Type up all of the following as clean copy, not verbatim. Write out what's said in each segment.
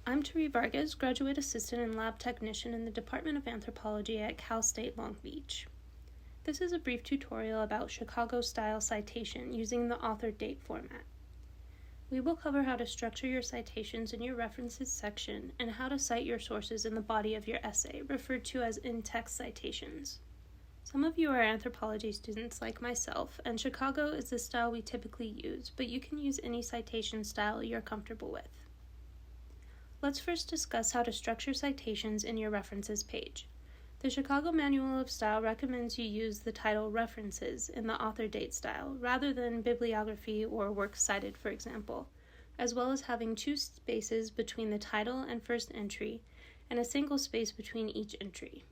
I'm Tari Vargas, Graduate Assistant and Lab Technician in the Department of Anthropology at Cal State Long Beach. This is a brief tutorial about Chicago-style citation using the author-date format. We will cover how to structure your citations in your references section and how to cite your sources in the body of your essay, referred to as in-text citations. Some of you are anthropology students like myself, and Chicago is the style we typically use, but you can use any citation style you're comfortable with. Let's first discuss how to structure citations in your references page. The Chicago Manual of Style recommends you use the title References in the author-date style, rather than bibliography or works cited, for example, as well as having 2 spaces between the title and first entry, and a single space between each entry.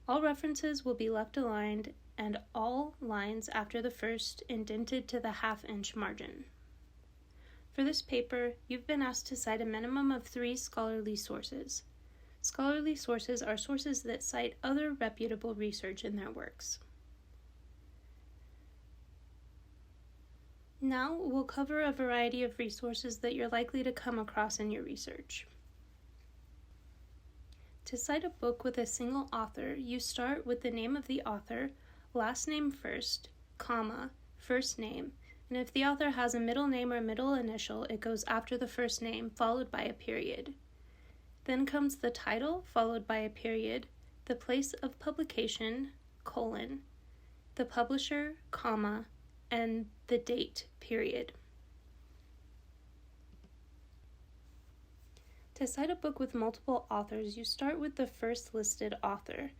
All references will be left aligned, and all lines after the first indented to the half-inch margin. For this paper, you've been asked to cite a minimum of 3 scholarly sources. Scholarly sources are sources that cite other reputable research in their works. Now, we'll cover a variety of resources that you're likely to come across in your research. To cite a book with a single author, you start with the name of the author, last name first, comma, first name, and if the author has a middle name or middle initial, it goes after the first name, followed by a period. Then comes the title, followed by a period, the place of publication, colon, the publisher, comma, and the date, period. To cite a book with multiple authors, you start with the first listed author,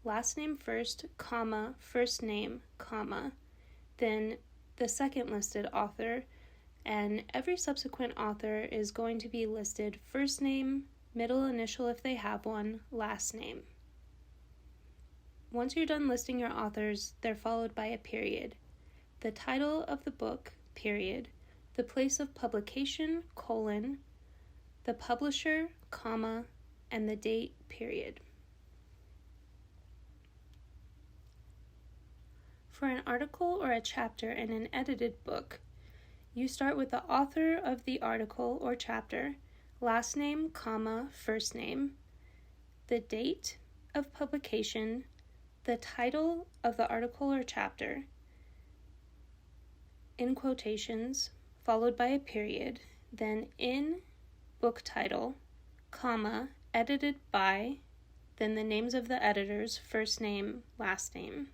last name first, comma, first name, comma, then the second listed author, and every subsequent author is going to be listed first name, middle initial if they have one, last name. Once you're done listing your authors, they're followed by a period. The title of the book, period, the place of publication, colon, the publisher, comma, and the date, period. For an article or a chapter in an edited book, you start with the author of the article or chapter, last name, comma, first name, the date of publication, the title of the article or chapter, in quotations, followed by a period, then in book title, comma, edited by, then the names of the editors, first name, last name,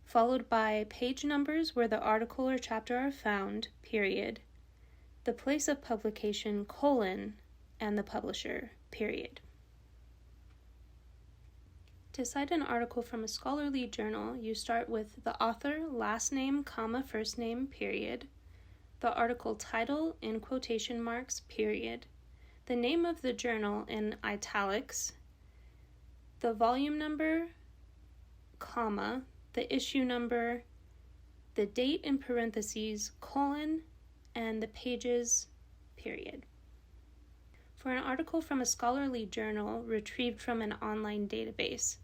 followed by page numbers where the article or chapter are found, period, the place of publication, colon, and the publisher, period. To cite an article from a scholarly journal, you start with the author, last name, comma, first name, period, the article title in quotation marks, period, the name of the journal in italics, the volume number, comma, the issue number, the date in parentheses, colon, and the pages, period. For an article from a scholarly journal retrieved from an online database,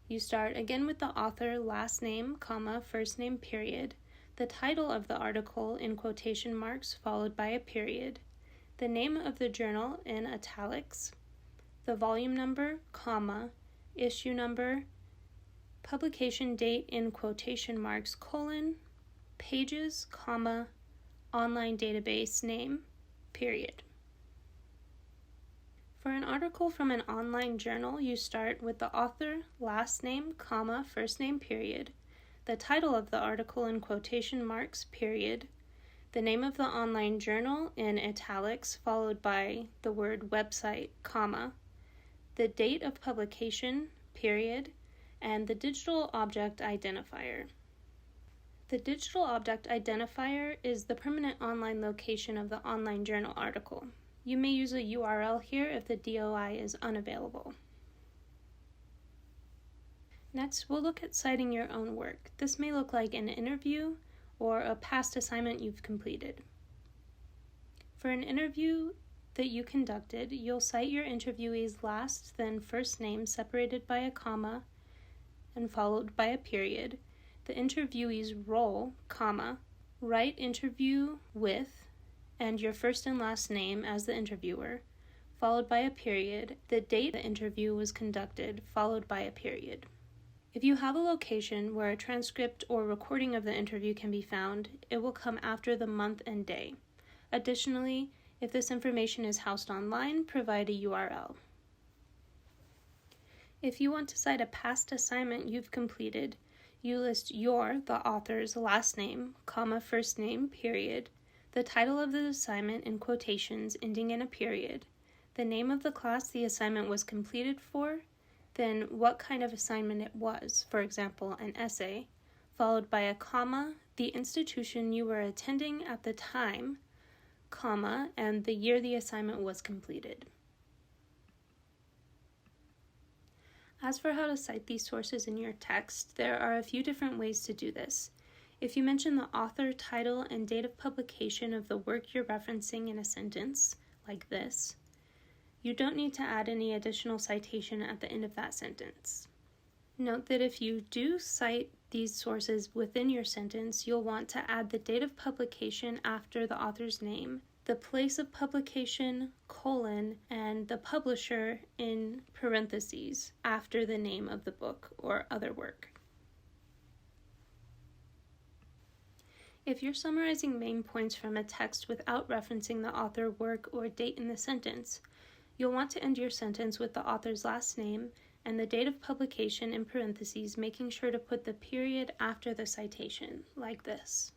you start again with the author, last name, comma, first name, period, the title of the article in quotation marks followed by a period, the name of the journal in italics, the volume number, comma, issue number, publication date in quotation marks, colon, pages, comma, online database name, period. For an article from an online journal, you start with the author, last name, comma, first name, period, the title of the article in quotation marks, period, the name of the online journal in italics followed by the word website, comma, the date of publication, period, and the digital object identifier. The digital object identifier is the permanent online location of the online journal article. You may use a URL here if the DOI is unavailable. Next, we'll look at citing your own work. This may look like an interview or a past assignment you've completed. For an interview that you conducted, you'll cite your interviewee's last, then first name separated by a comma and followed by a period, the interviewee's role, comma, write interview with, and your first and last name as the interviewer, followed by a period, the date the interview was conducted, followed by a period. If you have a location where a transcript or recording of the interview can be found, it will come after the month and day. Additionally, if this information is housed online, provide a URL. If you want to cite a past assignment you've completed, you list the author's last name, comma, first name, period, the title of the assignment in quotations ending in a period, the name of the class the assignment was completed for, then what kind of assignment it was, for example, an essay, followed by a comma, the institution you were attending at the time, comma, and the year the assignment was completed. As for how to cite these sources in your text, there are a few different ways to do this. If you mention the author, title, and date of publication of the work you're referencing in a sentence, like this, you don't need to add any additional citation at the end of that sentence. Note that if you do cite these sources within your sentence, you'll want to add the date of publication after the author's name, the place of publication, colon, and the publisher in parentheses after the name of the book or other work. If you're summarizing main points from a text without referencing the author, work, or date in the sentence, you'll want to end your sentence with the author's last name and the date of publication in parentheses, making sure to put the period after the citation, like this.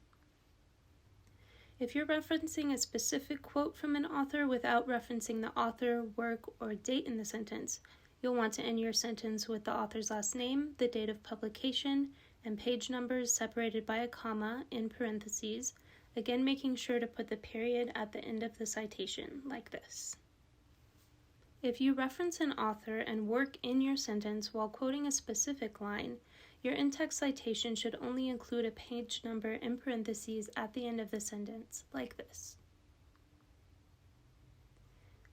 If you're referencing a specific quote from an author without referencing the author, work, or date in the sentence, you'll want to end your sentence with the author's last name, the date of publication, and page numbers separated by a comma in parentheses, again making sure to put the period at the end of the citation, like this. If you reference an author and work in your sentence while quoting a specific line, your in-text citation should only include a page number in parentheses at the end of the sentence, like this.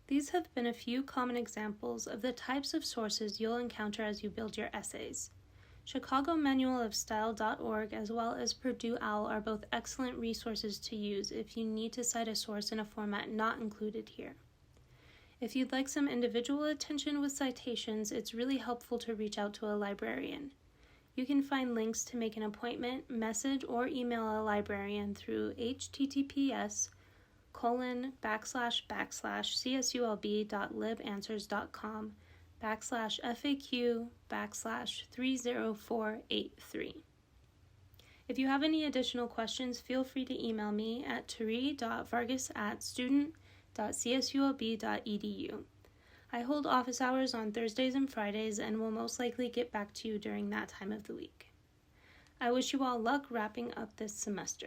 These have been a few common examples of the types of sources you'll encounter as you build your essays. ChicagoManualOfStyle.org as well as Purdue OWL are both excellent resources to use if you need to cite a source in a format not included here. If you'd like some individual attention with citations, it's really helpful to reach out to a librarian. You can find links to make an appointment, message, or email a librarian through https://csulb.libanswers.com/FAQ/30483. If you have any additional questions, feel free to email me at turi.vargas@student.csulb.edu. I hold office hours on Thursdays and Fridays and will most likely get back to you during that time of the week. I wish you all luck wrapping up this semester.